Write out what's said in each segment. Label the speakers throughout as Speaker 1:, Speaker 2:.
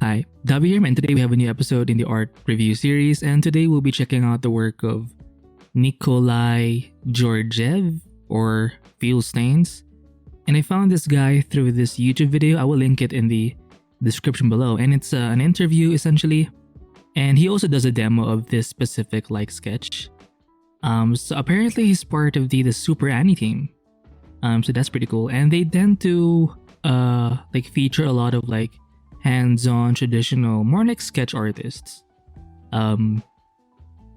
Speaker 1: Hi, Davi here, and today we have a new episode in the art review series, and today we'll be checking out the work of Nikolay Georgiev, or Fuelstains. And I found this guy through this YouTube video. I will link it in the description below, and it's an interview essentially. And he also does a demo of this specific sketch. So apparently he's part of the Super Annie team. So that's pretty cool, and they tend to feature a lot of hands-on traditional, more like sketch artists. And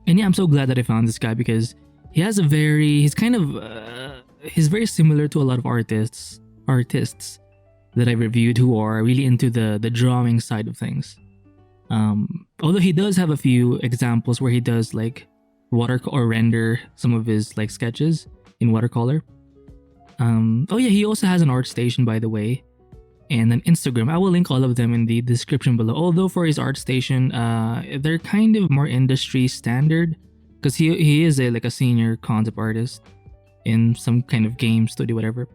Speaker 1: yeah, I'm so glad that I found this guy because he has he's very similar to a lot of artists that I reviewed who are really into the drawing side of things. Although he does have a few examples where he does render some of his sketches in watercolor. Oh yeah, he also has an art station, by the way, and an Instagram. I will link all of them in the description below. Although for his art station, they're kind of more industry standard because he is a senior concept artist in some kind of game studio, whatever.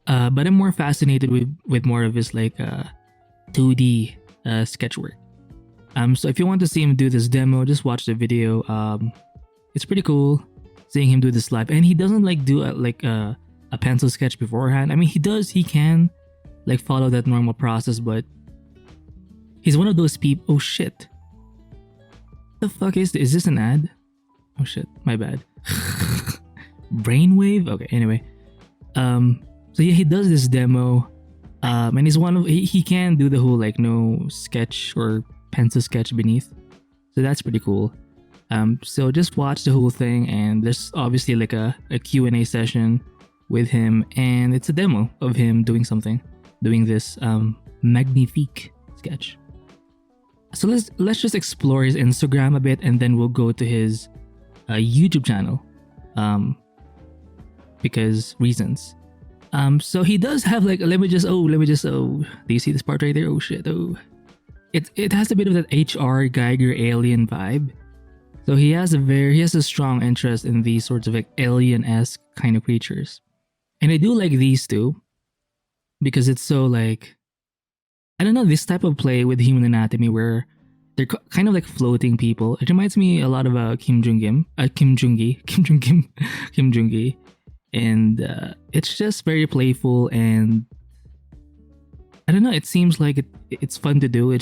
Speaker 1: But I'm more fascinated with more of his 2D sketch work. So if you want to see him do this demo, just watch the video. It's pretty cool seeing him do this live, and he doesn't do a pencil sketch beforehand. I mean, he can follow that normal process, but he's one of those people. Oh shit, the fuck is this an ad? Oh shit, my bad. Brainwave. Okay, anyway, so yeah, he does this demo, and he's he can do the whole no sketch or pencil sketch beneath, so that's pretty cool. So just watch the whole thing, and there's obviously a Q&A session with him, and it's a demo of him doing this magnifique sketch. So let's just explore his Instagram a bit, and then we'll go to his YouTube channel, because reasons. So he does have let me just do you see this part right there? Oh shit. It has a bit of that H.R. Geiger alien vibe. So he has a strong interest in these sorts of alien-esque kind of creatures. And I do like these two because it's so I don't know, this type of play with human anatomy where they're kind of floating people. It reminds me a lot of Kim Jung Gi, and it's just very playful, and I don't know, it seems like it's fun to do.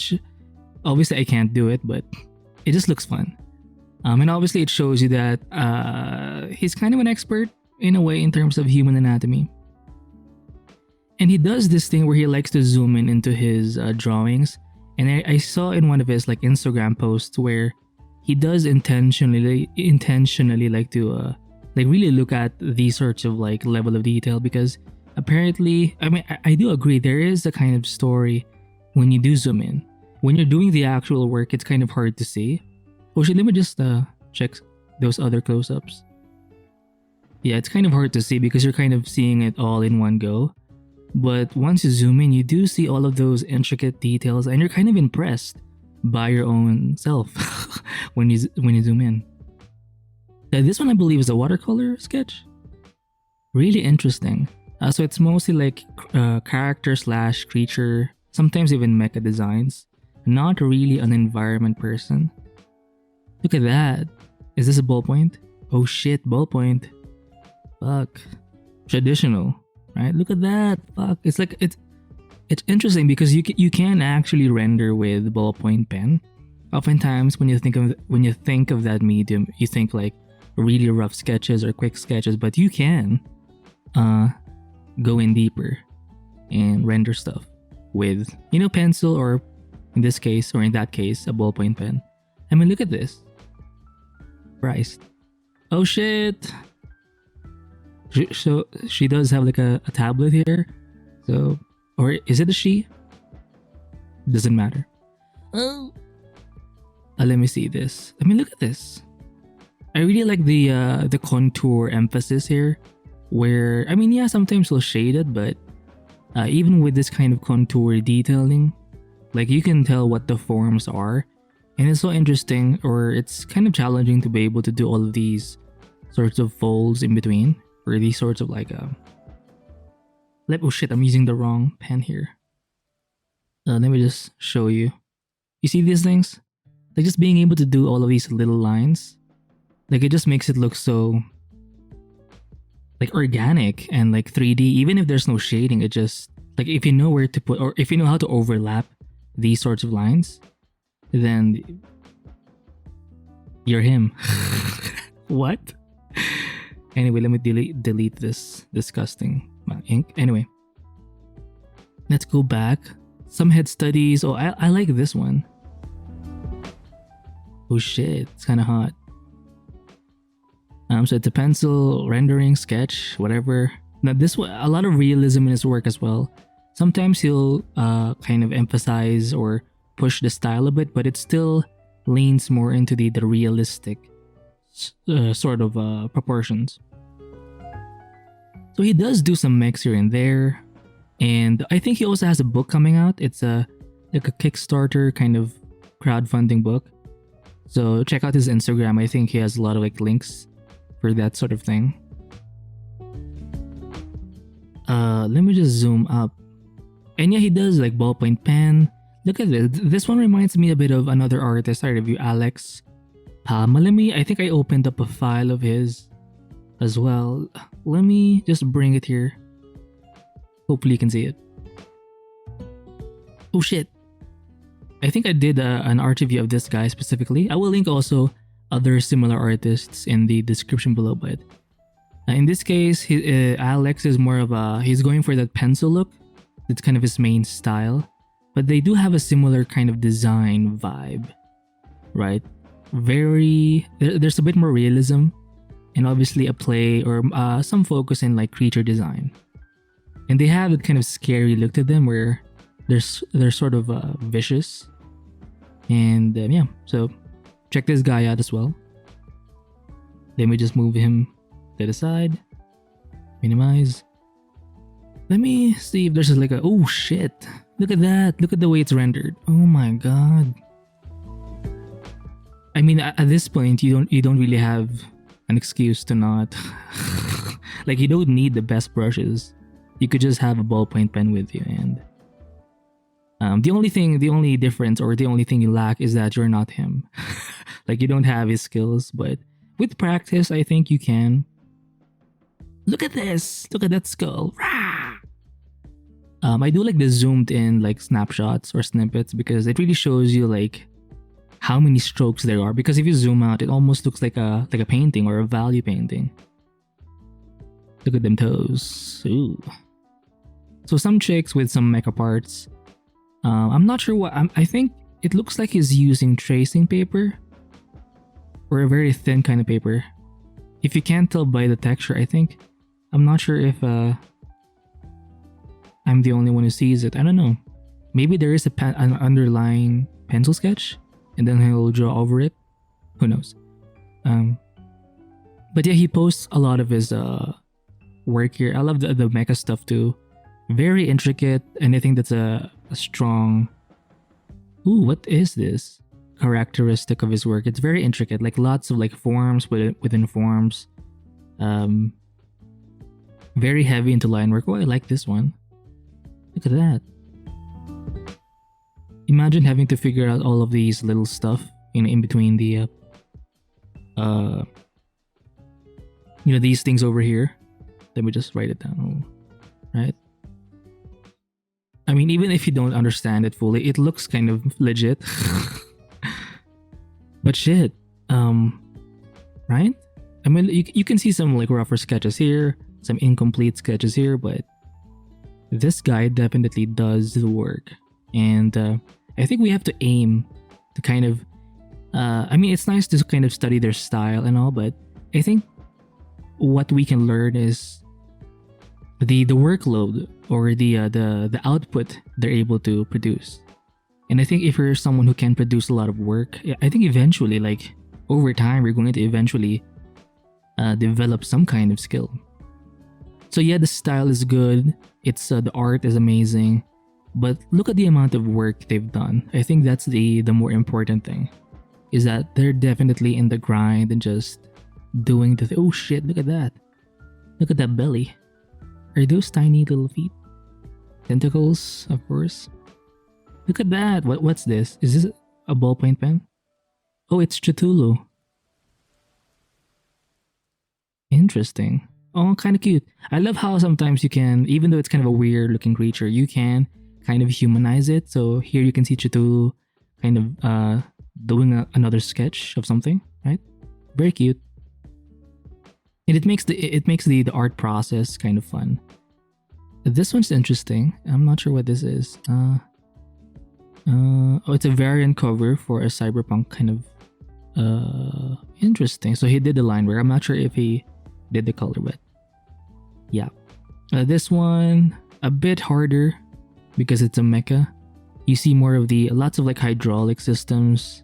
Speaker 1: Obviously I can't do it, but it just looks fun. And obviously it shows you that he's kind of an expert in a way in terms of human anatomy. And he does this thing where he likes to zoom in into his drawings. And I saw in one of his Instagram posts where he does intentionally like to really look at these sorts of level of detail, because apparently, I mean, I do agree there is a kind of story when you do zoom in. When you're doing the actual work, it's kind of hard to see. Oh shit, let me just check those other close-ups. Yeah, it's kind of hard to see because you're kind of seeing it all in one go. But once you zoom in, you do see all of those intricate details, and you're kind of impressed by your own self when you zoom in. This one I believe is a watercolor sketch. Really interesting. So it's mostly character/creature, sometimes even mecha designs. Not really an environment person. Look at that. Is this a ballpoint? Oh shit, ballpoint. Fuck. Traditional, right? Look at that. Fuck. It's it's interesting because you can actually render with ballpoint pen. Oftentimes when you think of that medium, you think really rough sketches or quick sketches, but you can go in deeper and render stuff with pencil, or in this case, or in that case, a ballpoint pen. I mean, look at this. Christ. Oh shit. So she does have a tablet here. So, or is it a she? Doesn't matter. Oh. Let me see this. I mean, look at this. I really like the contour emphasis here, where I mean, yeah, sometimes we'll shade it, but even with this kind of contour detailing, you can tell what the forms are. And it's so interesting, or it's kind of challenging to be able to do all of these sorts of folds in between, or these sorts of oh shit, I'm using the wrong pen here. Let me just show you. You see these things? Like just being able to do all of these little lines, like it just makes it look so like organic and like 3D. Even if there's no shading, it just like if you know where to put or if you know how to overlap these sorts of lines, then you're him. What? Anyway, let me delete this disgusting ink. Anyway, let's go back. Some head studies. Oh, I like this one. Oh shit, it's kind of hot. So it's a pencil, rendering, sketch, whatever. Now this one, a lot of realism in his work as well. Sometimes he'll kind of emphasize or push the style a bit, but it still leans more into the realistic sort of proportions. So he does do some mix here and there, and I think he also has a book coming out. It's like a Kickstarter kind of crowdfunding book. So check out his Instagram. I think he has a lot of like links for that sort of thing. Let me just zoom up. And yeah, he does like ballpoint pen. Look at this. This one reminds me a bit of another artist I review, Alex Palma. I think I opened up a file of his as well. Let me just bring it here. Hopefully you can see it. Oh shit. I think I did an art review of this guy specifically. I will link also other similar artists in the description below, but in this case, Alex is more of he's going for that pencil look. It's kind of his main style, but they do have a similar kind of design vibe, right? There's a bit more realism, and obviously a play or some focus in like creature design. And they have a kind of scary look to them where they're sort of vicious. And yeah, so check this guy out as well. Let me just move him to the side. Minimize. Let me see if there's like a... Oh shit. Look at that. Look at the way it's rendered. Oh my god. I mean, at this point, you don't really have an excuse to not... like, you don't need the best brushes. You could just have a ballpoint pen with you, and... the only difference or the only thing you lack is that you're not him. Like, you don't have his skills, but with practice, I think you can. Look at this! Look at that skull! Rah! I do like the zoomed in like snapshots or snippets because it really shows you like how many strokes there are. Because if you zoom out, it almost looks like a painting or a value painting. Look at them toes. Ooh. So some chicks with some Mecha Parts. I'm not sure what. I think it looks like he's using tracing paper or a very thin kind of paper. If you can't tell by the texture, I think. I'm not sure if I'm the only one who sees it. I don't know. Maybe there is an underlying pencil sketch and then he'll draw over it. Who knows? But yeah, he posts a lot of his work here. I love the mecha stuff too. Very intricate, and I think that's a strong... Ooh, what is this? Characteristic of his work. It's very intricate, like lots of like forms within forms. Very heavy into line work. Oh, I like this one. Look at that. Imagine having to figure out all of these little stuff in between the these things over here. Let me just write it down. Right? I mean, even if you don't understand it fully, it looks kind of legit. But shit, right? I mean, you can see some like rougher sketches here, some incomplete sketches here, but this guy definitely does the work. And I think we have to aim to kind of, I mean, it's nice to kind of study their style and all, but I think what we can learn is the workload or the output they're able to produce. And I think if you're someone who can produce a lot of work, I think eventually, like over time, we're going to eventually develop some kind of skill. So yeah, the style is good. It's the art is amazing, but look at the amount of work they've done. I think that's the more important thing, is that they're definitely in the grind and just doing the oh shit, look at that. Look at that belly. Are those tiny little feet? Tentacles, of course. Look at that. What's this? Is this a ballpoint pen? Oh, it's Cthulhu. Interesting. Oh, kind of cute. I love how sometimes you can, even though it's kind of a weird looking creature, you can kind of humanize it. So here you can see Cthulhu kind of doing another sketch of something, right? Very cute. And it makes the art process kind of fun. This one's interesting. I'm not sure what this is. Oh, it's a variant cover for a cyberpunk kind of interesting. So he did the line work. I'm not sure if he did the color, but yeah. This one a bit harder because it's a mecha. You see more of the lots of like hydraulic systems.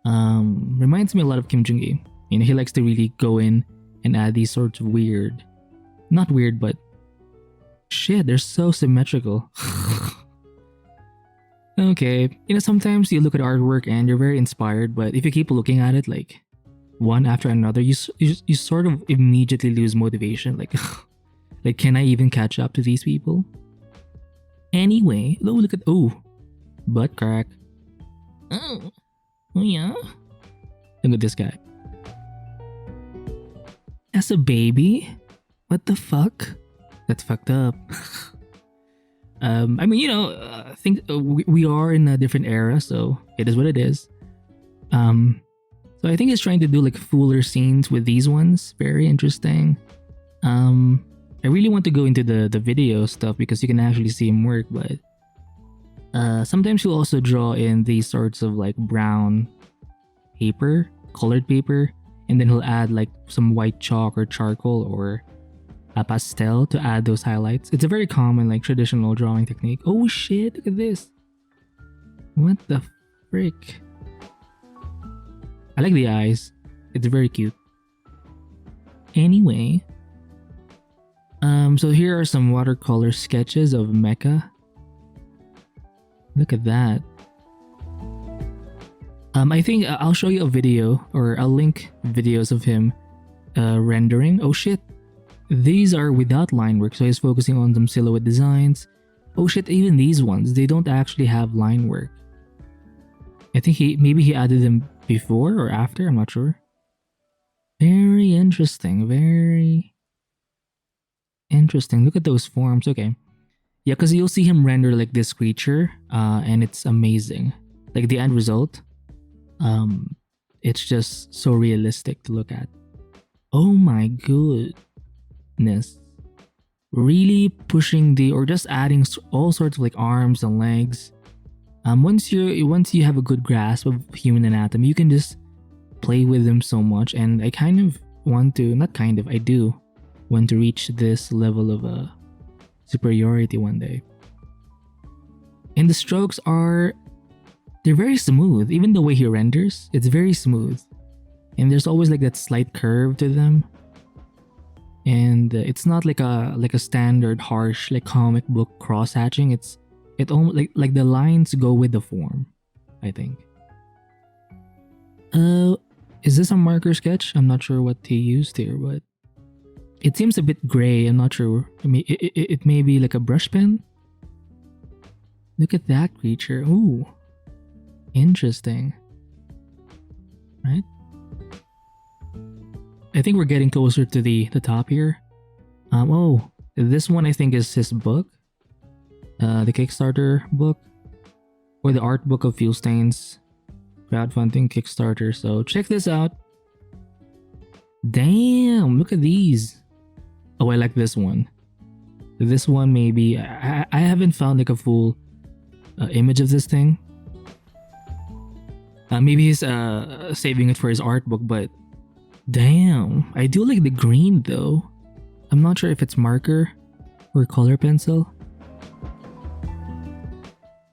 Speaker 1: Reminds me a lot of Jung Gi. You know, he likes to really go in and add these sorts of weird, not weird, but shit, they're so symmetrical. Okay, you know, sometimes you look at artwork and you're very inspired, but if you keep looking at it like one after another, you sort of immediately lose motivation. Like, like, can I even catch up to these people? Anyway, look at butt crack. Oh yeah. Look at this guy. As a baby, what the fuck? That's fucked up. I mean, you know, I think we are in a different era, so it is what it is. So I think he's trying to do like fuller scenes with these ones. Very interesting. I really want to go into the video stuff because you can actually see him work, but sometimes he'll also draw in these sorts of like brown paper, colored paper, and then he'll add like some white chalk or charcoal or a pastel to add those highlights. It's a very common like traditional drawing technique. Oh shit, look at this. What the frick? I like the eyes. It's very cute. Anyway, so here are some watercolor sketches of Meka. Look at that. I think I'll show you a video, or I'll link videos of him rendering. Oh shit. These are without line work, so he's focusing on some silhouette designs. Oh shit, even these ones, they don't actually have line work. I think maybe he added them before or after, I'm not sure. Very interesting, very interesting. Look at those forms, okay. Yeah, because you'll see him render like this creature, and it's amazing. Like the end result, it's just so realistic to look at. Oh my god. Really pushing or just adding all sorts of like arms and legs. Once you have a good grasp of human anatomy, you can just play with them so much, and I kind of want to, I do want to reach this level of superiority one day. And the strokes they're very smooth. Even the way he renders, it's very smooth, and there's always like that slight curve to them. And it's not like a standard harsh like comic book cross hatching. It almost like the lines go with the form, I think. Is this a marker sketch? I'm not sure what he used here, but it seems a bit gray. I'm not sure. I mean, it may be like a brush pen. Look at that creature. Ooh, interesting. Right? I think we're getting closer to the top here. Oh, this one I think is his book. The Kickstarter book. Or the art book of Fuelstains. Crowdfunding Kickstarter. So check this out. Damn, look at these. Oh, I like this one. This one maybe. I haven't found like a full image of this thing. Maybe he's saving it for his art book, but damn, I do like the green though. I'm not sure if it's marker or color pencil.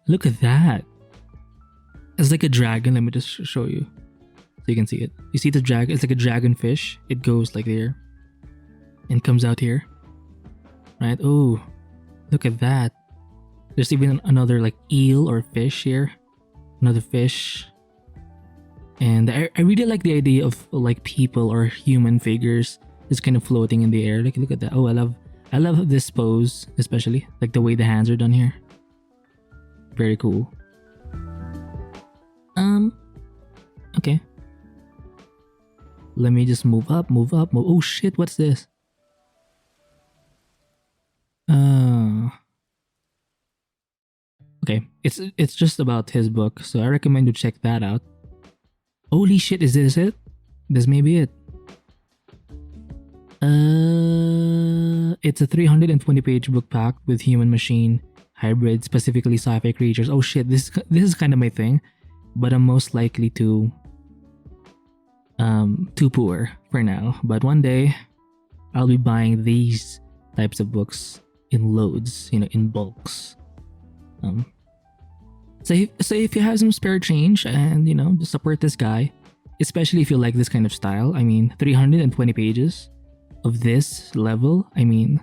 Speaker 1: Look at that. It's like a dragon. Let me just show you so you can see it. You see the dragon? It's like a dragonfish. It goes like there and comes out here. Right? Oh, look at that. There's even another like eel or fish here. Another fish. And I really like the idea of like people or human figures just kind of floating in the air. Like, look at that. Oh, I love this pose, especially like the way the hands are done here. Very cool. Okay. Let me just move up. Oh shit, what's this? Okay, it's just about his book, so I recommend you check that out. Holy shit, is this it? This may be it. It's a 320-page book pack with human-machine hybrid, specifically sci-fi creatures. Oh shit, this is kind of my thing, but I'm most likely too poor for now. But one day, I'll be buying these types of books in loads, in bulks. So if you have some spare change and just support this guy, especially if you like this kind of style. I mean, 320 pages of this level. I mean,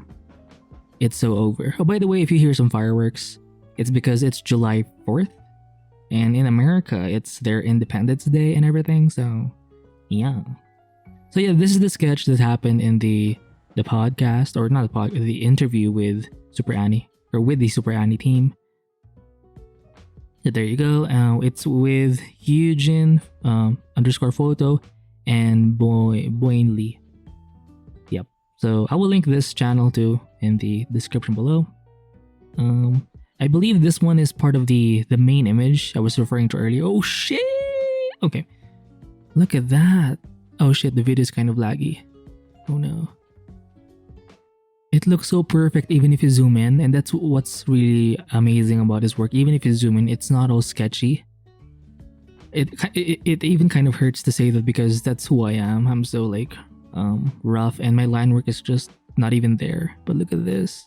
Speaker 1: it's so over. Oh, by the way, if you hear some fireworks, it's because it's July 4th, and in America, it's their Independence Day and everything. So, yeah. So yeah, this is the sketch that happened in the podcast, or not the podcast, the interview with Super Annie, or with the Super Annie team. There you go. It's with Eugene _photo and Boyne Lee. Yep. So I will link this channel too in the description below. I believe this one is part of the main image I was referring to earlier. Oh shit! Okay. Look at that. Oh shit, the video is kind of laggy. Oh no. It looks so perfect even if you zoom in, and that's what's really amazing about his work. Even if you zoom in, it's not all sketchy. It even kind of hurts to say that because that's who I am. I'm so like rough, and my line work is just not even there. But look at this.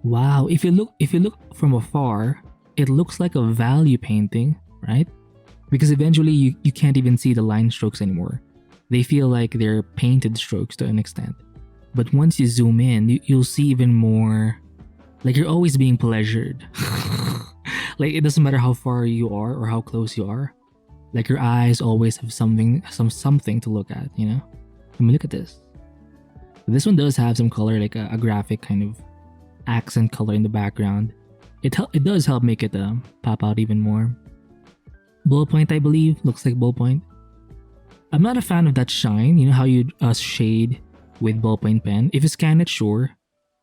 Speaker 1: Wow, if you look from afar, it looks like a value painting, right? Because eventually you can't even see the line strokes anymore. They feel like they're painted strokes to an extent. But once you zoom in, you'll see even more. Like you're always being pleasured. Like it doesn't matter how far you are or how close you are. Like your eyes always have something to look at, I mean, look at this. This one does have some color, like a graphic kind of accent color in the background. It does help make it pop out even more. Ballpoint, I believe, looks like ballpoint. I'm not a fan of that shine. You know how you shade with ballpoint pen. If you scan it, sure,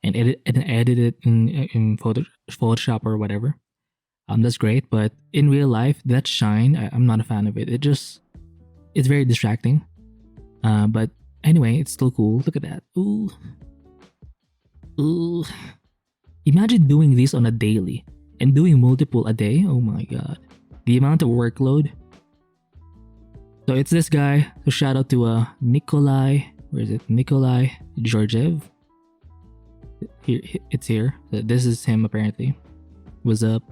Speaker 1: and edit it in Photoshop or whatever, that's great. But in real life, that shine, I'm not a fan of it. It's very distracting. But anyway, it's still cool. Look at that. Ooh. Imagine doing this on a daily and doing multiple a day. Oh my god, the amount of workload. So it's this guy. So shout out to Nikolay. Where is it? Nikolay Georgiev. Here, it's here. This is him apparently. What's up?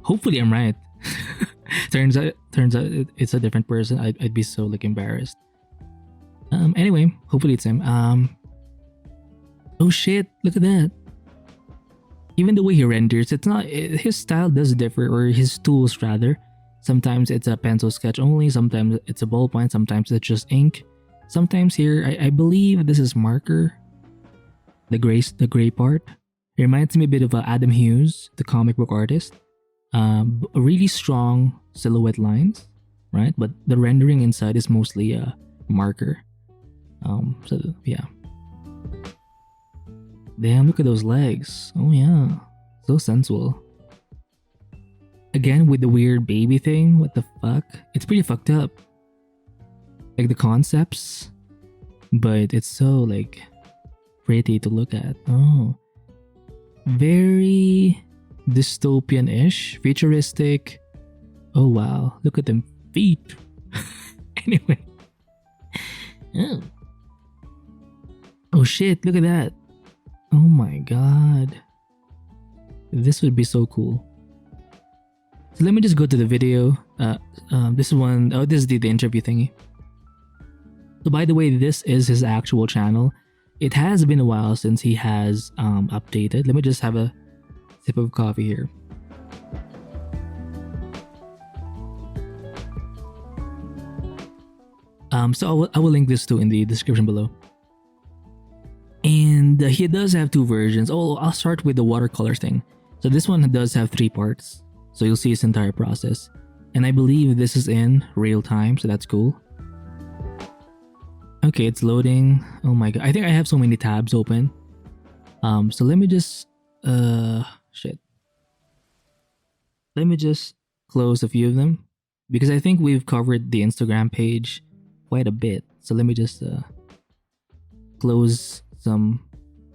Speaker 1: Hopefully I'm right. turns out it's a different person. I'd be so like embarrassed. Anyway, hopefully it's him. Oh shit! Look at that. Even the way he renders, his style does differ, or his tools rather. Sometimes it's a pencil sketch only. Sometimes it's a ballpoint. Sometimes it's just ink. Sometimes here, I believe this is marker. The gray part. It reminds me a bit of Adam Hughes, the comic book artist. Really strong silhouette lines, right? But the rendering inside is mostly a marker. So yeah. Damn, look at those legs. Oh yeah, so sensual. Again with the weird baby thing. What the fuck? It's pretty fucked up. Like the concepts, but it's so like pretty to look at. Oh, very dystopian-ish, futuristic. Oh wow, look at them feet. Anyway. Oh shit, look at that. Oh my god, this would be so cool. So let me just go to the video. This one, oh, this is the interview thingy. So by the way, this is his actual channel. It has been a while since he has updated. Let me just have a sip of coffee here. So I will link this too in the description below. And he does have two versions. Oh, I'll start with the watercolor thing. So this one does have 3 parts, so you'll see its entire process. And I believe this is in real time, so that's cool. Okay, it's loading. Oh my god, I think I have so many tabs open. So let me just shit. Let me just close a few of them because I think we've covered the Instagram page quite a bit. So let me just close some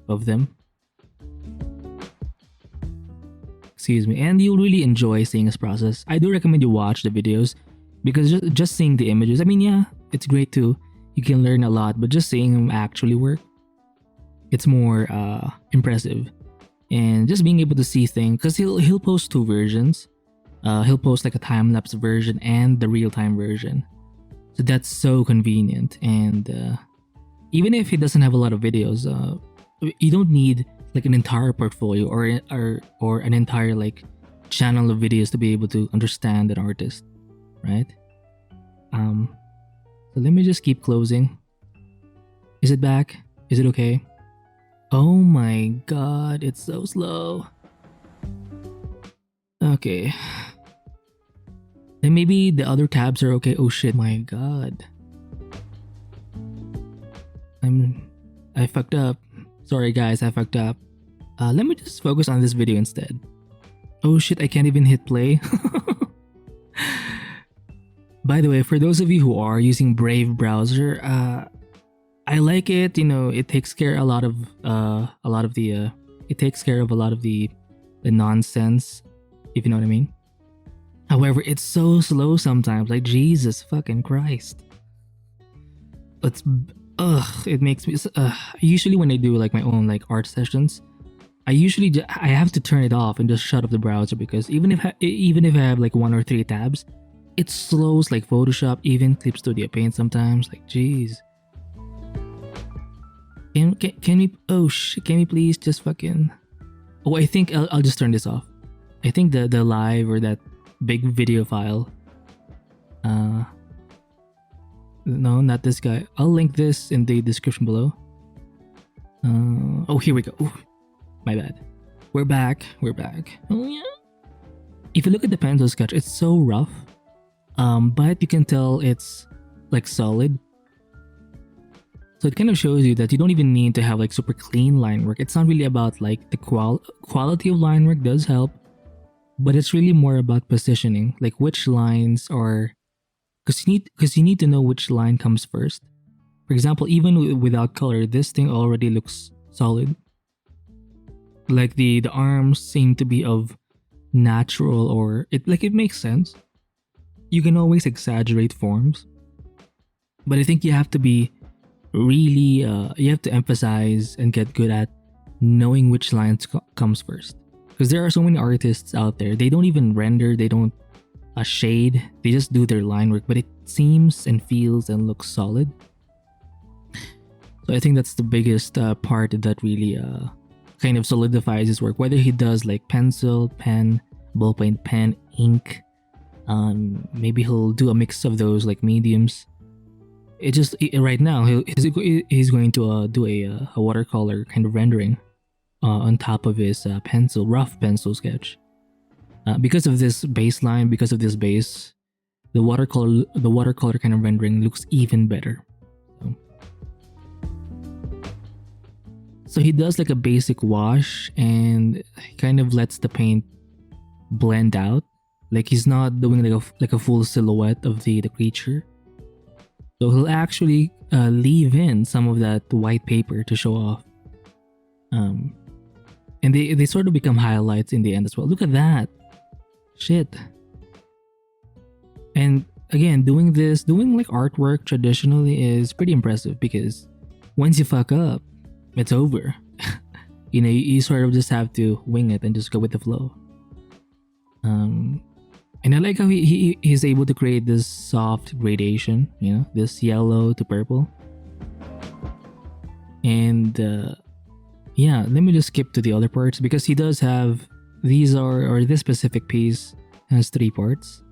Speaker 1: of them. Excuse me. And you'll really enjoy seeing this process. I do recommend you watch the videos because just seeing the images, I mean, yeah, it's great too. You can learn a lot, but just seeing them actually work, it's more impressive. And just being able to see things, because he'll post 2 versions. He'll post like a time-lapse version and the real-time version. So that's so convenient. And even if he doesn't have a lot of videos, you don't need like an entire portfolio or an entire like channel of videos to be able to understand an artist, right? So let me just keep closing. Is it back? Is it okay? Oh my god, it's so slow. Okay. And maybe the other tabs are okay. Oh shit, my god. I fucked up. Sorry guys, I fucked up. Let me just focus on this video instead. Oh shit, I can't even hit play. By the way, for those of you who are using Brave browser, I like it. You know, it takes care a lot of the nonsense, if you know what I mean. However, it's so slow sometimes. Like Jesus fucking Christ. It makes me. Usually when I do like my own like art sessions, I have to turn it off and just shut off the browser because even if I have like 1 or 3 tabs, it slows like Photoshop, even Clip Studio Paint sometimes. Like jeez. Can we please just fucking... Oh, I think I'll just turn this off. I think the live or that big video file. No, not this guy. I'll link this in the description below. Oh, here we go. Ooh, my bad. We're back. Oh yeah. If you look at the pencil sketch, it's so rough. But you can tell it's like solid. So it kind of shows you that you don't even need to have like super clean line work. It's not really about like the quality of line work does help, but it's really more about positioning, like which lines are, because you need to know which line comes first. For example, even without color, this thing already looks solid. Like the arms seem to be of natural, or it makes sense. You can always exaggerate forms, but I think you have to be really you have to emphasize and get good at knowing which lines comes first, because there are so many artists out there, they don't even render, they don't shade, they just do their line work, but it seems and feels and looks solid. So I think that's the biggest part that really kind of solidifies his work, whether he does like pencil, pen, ballpoint pen, ink, maybe he'll do a mix of those like mediums. Right now he's going to do a watercolor kind of rendering on top of his rough pencil sketch. Because of this baseline, because of this base, the watercolor kind of rendering looks even better. So he does like a basic wash and kind of lets the paint blend out. Like he's not doing like a full silhouette of the creature. So he'll actually leave in some of that white paper to show off. And they sort of become highlights in the end as well. Look at that. Shit. And again, doing like artwork traditionally is pretty impressive, because once you fuck up, it's over. You know, you sort of just have to wing it and just go with the flow. And I like how he's able to create this soft gradation, you know, this yellow to purple. And yeah, let me just skip to the other parts, because he does have this specific piece has 3 parts.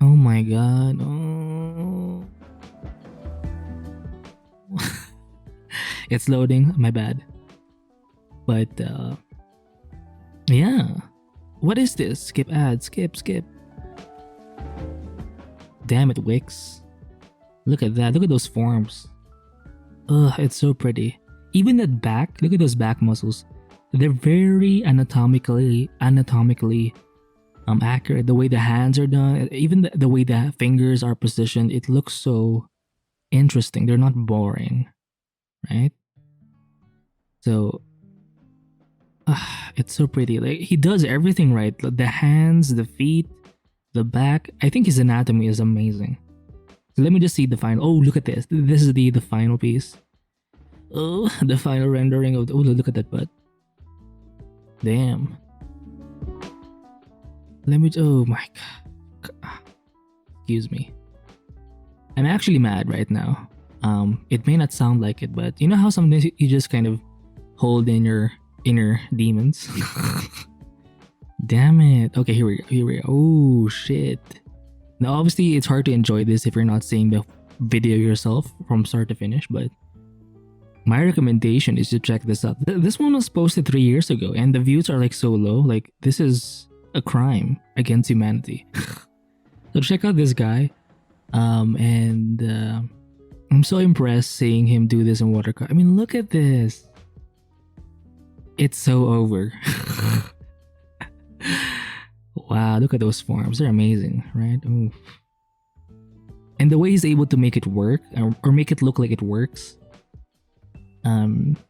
Speaker 1: Oh my god. Oh. It's loading, my bad. But Yeah. What is this? Skip ad. Skip. Damn it, Wix. Look at that. Look at those forms. Ugh, it's so pretty. Even that back. Look at those back muscles. They're very anatomically accurate. The way the hands are done, even the way the fingers are positioned, it looks so interesting. They're not boring, right? So it's so pretty. Like, he does everything right. The hands, the feet, the back. I think his anatomy is amazing. So let me just see the final. Oh, look at this. This is the final piece. Oh, the final rendering of the, oh, look at that butt. Damn. Let me, oh my god. Excuse me. I'm actually mad right now. It may not sound like it, but you know how sometimes you just kind of hold in your inner demons? Damn it. Okay, here we go. Oh shit. Now obviously it's hard to enjoy this if you're not seeing the video yourself from start to finish, but my recommendation is to check this out. This one was posted 3 years ago and the views are like so low. Like, this is a crime against humanity. So check out this guy. I'm so impressed seeing him do this in watercolor. I mean, look at this. It's so over. Wow, look at those forms. They're amazing, right? Oof. And the way he's able to make it work, or make it look like it works.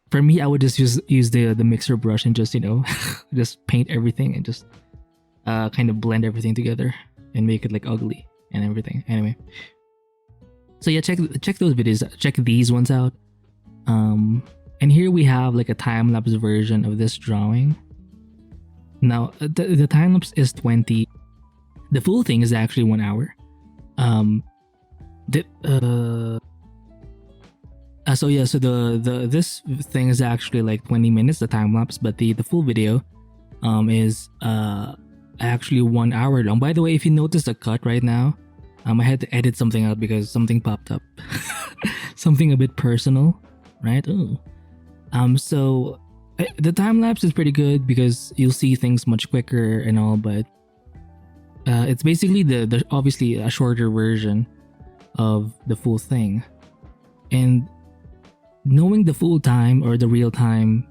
Speaker 1: For me, I would just use the mixer brush and just, you know, just paint everything and just kind of blend everything together and make it like ugly and everything. Anyway, so yeah, check those videos. Check these ones out. And here we have like a time-lapse version of this drawing. Now the time-lapse is 20. The full thing is actually 1 hour. So this thing is actually like 20 minutes, the time-lapse, but the full video is actually 1 hour long. By the way, if you notice the cut right now, I had to edit something out because something popped up. Something a bit personal, right? Ooh. So the time-lapse is pretty good because you'll see things much quicker and all, but it's basically the obviously a shorter version of the full thing. And knowing the full time or the real time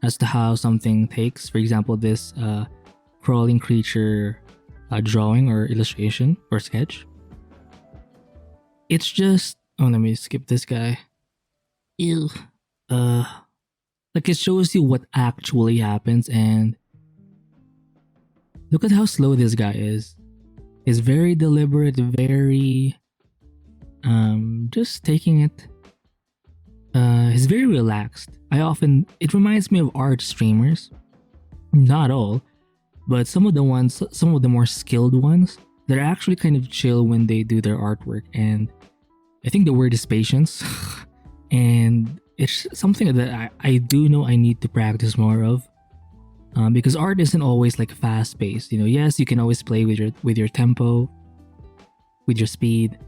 Speaker 1: as to how something takes, for example, this crawling creature drawing or illustration or sketch, it's just, oh, let me skip this guy. Ew. Like, it shows you what actually happens, and look at how slow this guy is. He's very deliberate, very just taking it. He's very relaxed. It reminds me of art streamers. Not all, but some of the more skilled ones, they're actually kind of chill when they do their artwork, and I think the word is patience. And it's something that I do know I need to practice more of, because art isn't always like fast paced. You know, yes, you can always play with your tempo, with your speed,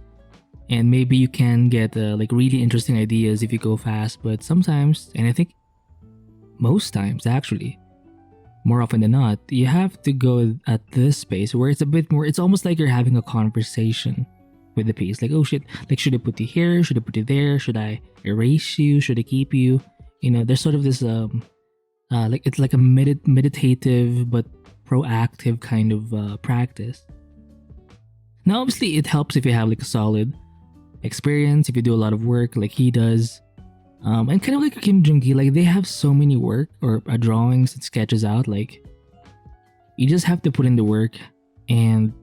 Speaker 1: and maybe you can get like really interesting ideas if you go fast. But sometimes, and I think most times actually, more often than not, you have to go at this pace where it's a bit more. It's almost like you're having a conversation with the piece. Like, oh shit, like, should I put you here? Should I put you there? Should I erase you? Should I keep you? You know, there's sort of this like, it's like a meditative but proactive kind of practice. Now obviously it helps if you have like a solid experience, if you do a lot of work like he does, and kind of like Jung Gi, like they have so many work or drawings and sketches out. Like, you just have to put in the work, and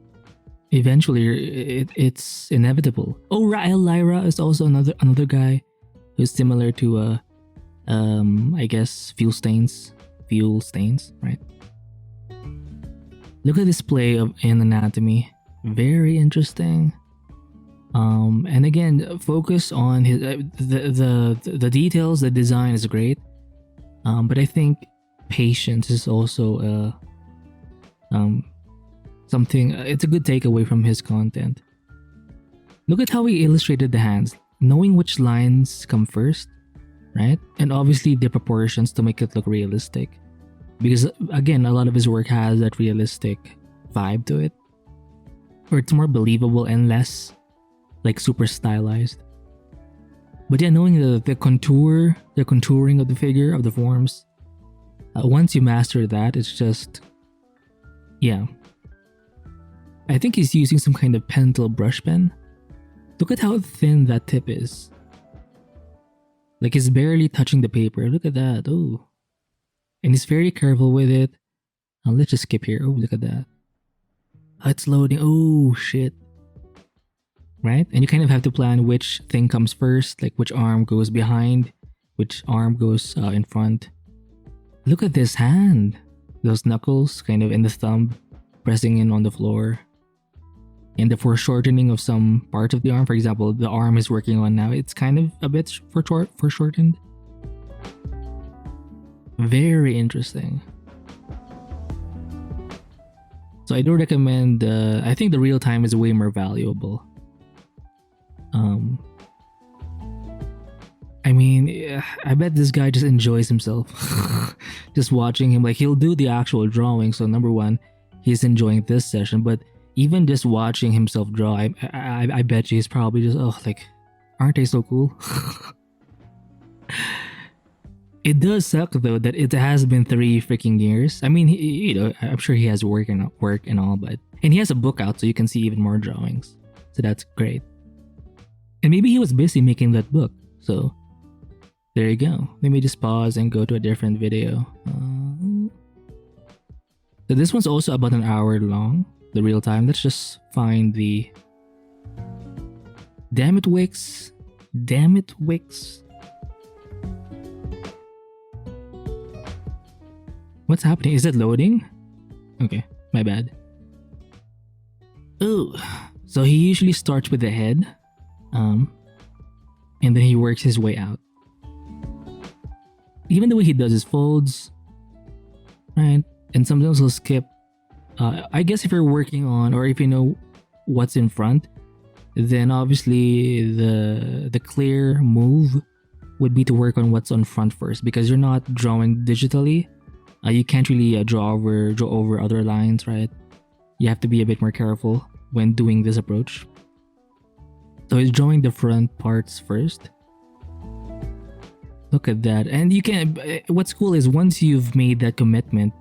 Speaker 1: eventually it's inevitable. Oh, Rael Lyra is also another guy who's similar to I guess Fuelstains, right? Look at this play in anatomy, very interesting. And again, focus on his the details. The design is great, but I think patience is also something. It's a good takeaway from his content. Look at how he illustrated the hands, knowing which lines come first, right? And obviously the proportions to make it look realistic. because again, a lot of his work has that realistic vibe to it, or it's more believable and less like super stylized. But yeah, knowing the contouring of the figure, of the forms, once you master that, it's just, yeah. I think he's using some kind of Pentel brush pen. Look at how thin that tip is. Like he's barely touching the paper. Look at that. Oh. And he's very careful with it. Let's just skip here. Oh, look at that. It's loading. Oh, shit. Right? And you kind of have to plan which thing comes first, like which arm goes behind, which arm goes in front. Look at this hand. Those knuckles kind of in the thumb pressing in on the floor. And the foreshortening of some part of the arm. For example, the arm is working on now. It's kind of a bit foreshortened. Very interesting. So I do recommend, I think the real time is way more valuable. I mean, I bet this guy just enjoys himself. Just watching him, like he'll do the actual drawing. So number one, he's enjoying this session, but even just watching himself draw, I bet you he's probably just, oh, like, aren't they so cool? It does suck though that it has been 3 freaking years. I mean, I'm sure he has work and all, but and he has a book out, so you can see even more drawings. So that's great. And maybe he was busy making that book. So there you go. Let me just pause and go to a different video. So this one's also about an hour long. The real time. Let's just find the. Damn it, Wix. Damn it, Wix. What's happening? Is it loading? Okay, my bad. Oh, so he usually starts with the head, and then he works his way out. Even the way he does his folds, right? And sometimes he'll skip. I guess if you're working on, or if you know what's in front, then obviously the clear move would be to work on what's on front first, because you're not drawing digitally. You can't really draw over other lines, right? You have to be a bit more careful when doing this approach. So he's drawing the front parts first. Look at that. And you can. What's cool is once you've made that commitment,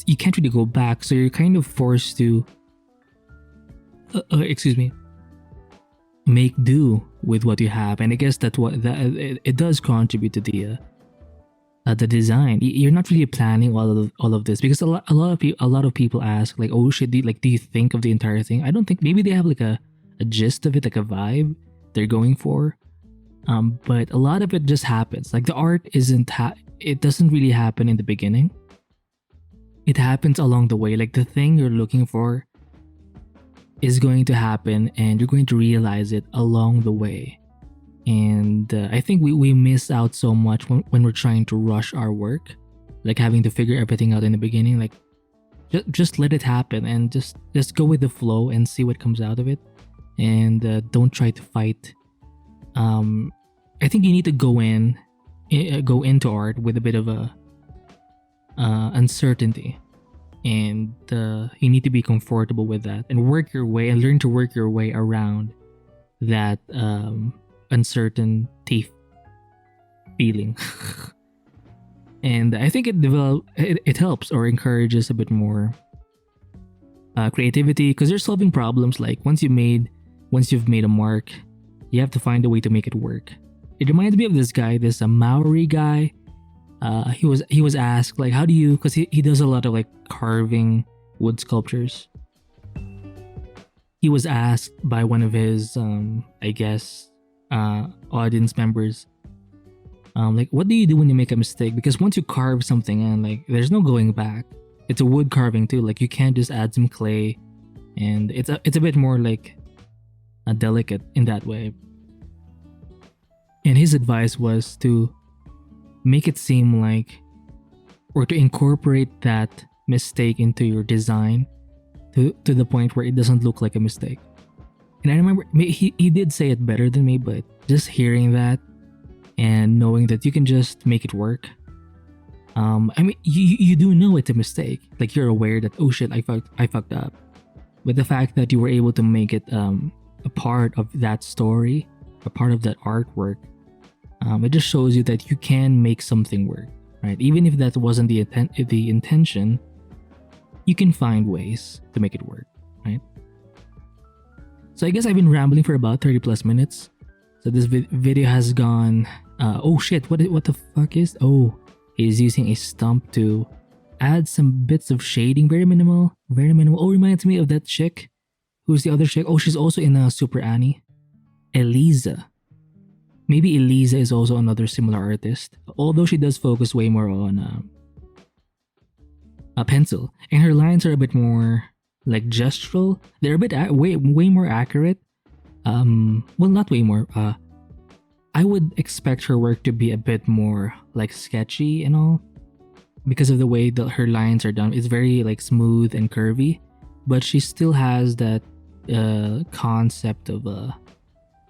Speaker 1: you can't really go back, so you're kind of forced to make do with what you have. And I guess that's what it does contribute to the design. You're not really planning all of this, because a lot of people ask, like, oh shit, do you think of the entire thing? I don't think. Maybe they have like a gist of it, like a vibe they're going for, but a lot of it just happens. Like the art it doesn't really happen in the beginning. It happens along the way. Like the thing you're looking for is going to happen, and you're going to realize it along the way. And I think we miss out so much when we're trying to rush our work, like having to figure everything out in the beginning. Like just let it happen and just go with the flow and see what comes out of it, and don't try to fight. I think you need to go into art with a bit of a uncertainty, and you need to be comfortable with that and work your way and learn to work your way around that uncertainty feeling. And I think it helps or encourages a bit more creativity, because you're solving problems. Like once you've made a mark, you have to find a way to make it work. It reminds me of this guy, this Maori guy. He was asked, like, how do you, because he does a lot of like carving wood sculptures. He was asked by one of his I guess audience members, like, what do you do when you make a mistake? Because once you carve something and like there's no going back. It's a wood carving too, like you can't just add some clay, and it's a bit more like delicate in that way. And his advice was to make it seem like, or to incorporate that mistake into your design to the point where it doesn't look like a mistake. And I remember he did say it better than me, but just hearing that and knowing that you can just make it work, I mean, you do know it's a mistake. Like you're aware that, oh shit, I fucked up. But the fact that you were able to make it a part of that story, a part of that artwork, it just shows you that you can make something work, right? Even if that wasn't the intention, you can find ways to make it work, right? So I guess I've been rambling for about 30 plus minutes. So this video has gone. Oh shit! What the fuck is? Oh, he's using a stump to add some bits of shading. Very minimal. Very minimal. Oh, reminds me of that chick. Who's the other chick? Oh, she's also in Super Annie. Eliza. Maybe Eliza is also another similar artist. Although she does focus way more on a pencil, and her lines are a bit more like gestural. They're a bit way more accurate. Well, not way more. I would expect her work to be a bit more like sketchy and all, because of the way that her lines are done. It's very like smooth and curvy, but she still has that concept of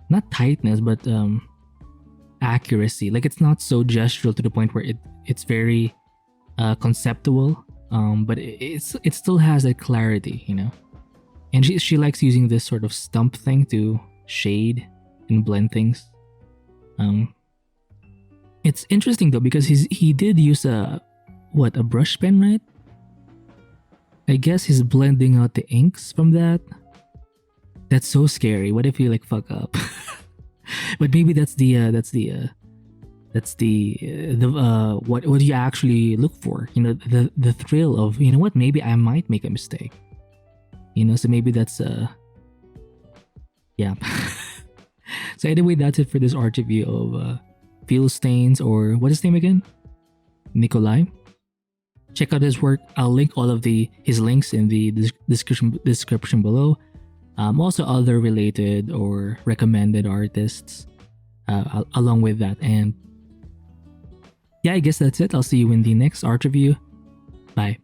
Speaker 1: not tightness, but accuracy. Like it's not so gestural to the point where it's very conceptual, but it still has that clarity, you know. And she likes using this sort of stump thing to shade and blend things. It's interesting though, because he did use a brush pen, right? I guess he's blending out the inks from that. That's so scary. What if you like fuck up? But maybe that's what do you actually look for? You know, the thrill of, you know what, maybe I might make a mistake. You know, so maybe that's yeah. So anyway, that's it for this art review of Fuelstains, or what is his name again? Nikolay. Check out his work. I'll link all of his links in the description below. Also other related or recommended artists along with that. And yeah, I guess that's it. I'll see you in the next art review. Bye.